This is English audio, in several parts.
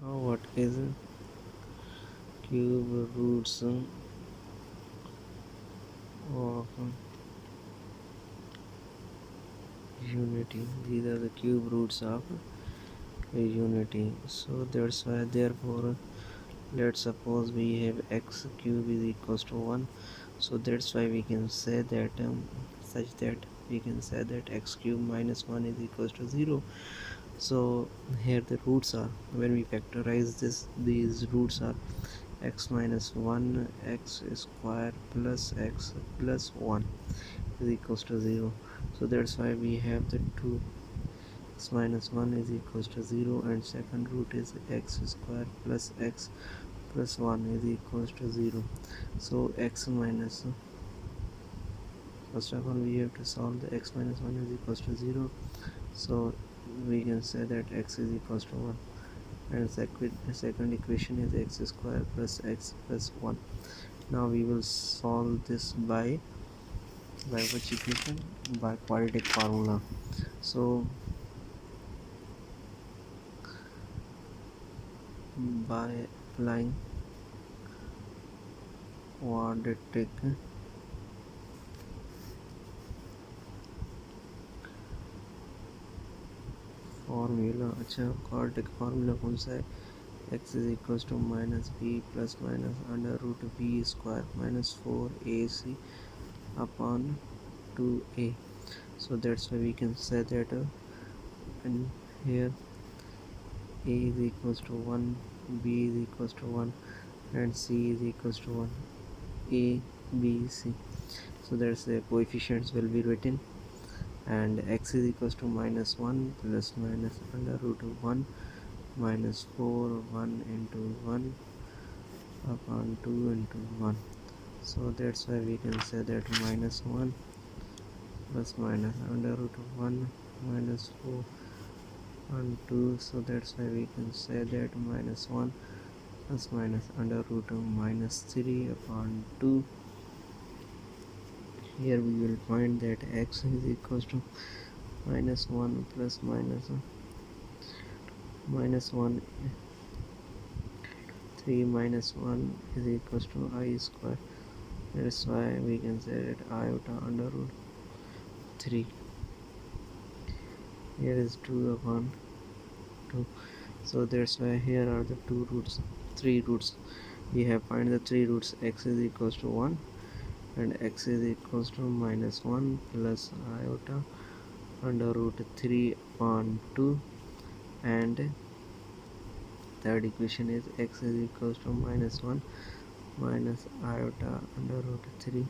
What is cube roots of unity? These are the cube roots of unity. So that's why, therefore, let's suppose we have x cube is equals to 1. So that's why we can say that such that we can say that x cube minus 1 is equals to 0. So here the roots are, when we factorize this, these roots are x minus 1 x square plus x plus 1 is equals to 0. So that's why we have the 2 x minus 1 is equals to 0, and second root is x square plus x plus 1 is equals to 0. So x minus, first of all we have to solve the x minus 1 is equals to 0. So we can say that x is equals to 1, and second equation is x square plus x plus 1. Now we will solve this by which equation? By quadratic formula. So by applying quadratic formula, अच्छा quadratic formula कौन सा है? x is equals to minus b plus minus under root b square minus 4ac upon 2a. So that's why we can say that and here a is equals to 1, b is equals to 1, and c is equals to 1. A, b, c. So that's the coefficients will be written, and x is equals to minus 1 plus minus under root of 1 minus 4 1 into 1 upon 2 into 1. So that's why we can say that minus 1 plus minus under root of 1 minus 4 and 2. So that's why we can say that minus 1 plus minus under root of minus 3 upon 2. Here we will find that x is equals to minus 1 plus minus 1 3 minus 1 is equals to I square. That's why we can say that iota under root 3. Here is 2 upon 2. So that's why here are the 3 roots. We have find the 3 roots. X is equals to 1, and x is equals to minus 1 plus iota under root 3 upon 2, and third equation is x is equals to minus 1 minus iota under root 3.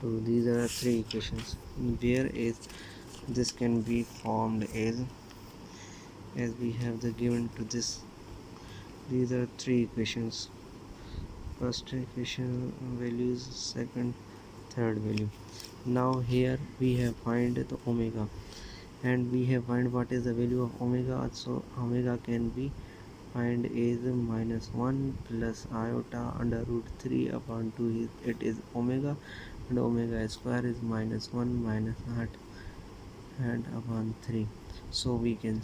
So these are 3 equations. Where is this can be formed as we have the given to this. These are 3 equations. First equation values, second, third value. Now here we have find the omega, and we have find what is the value of omega. So omega can be find is minus 1 plus iota under root 3 upon 2. It is omega, and omega square is minus 1 minus hat and upon 3. So we can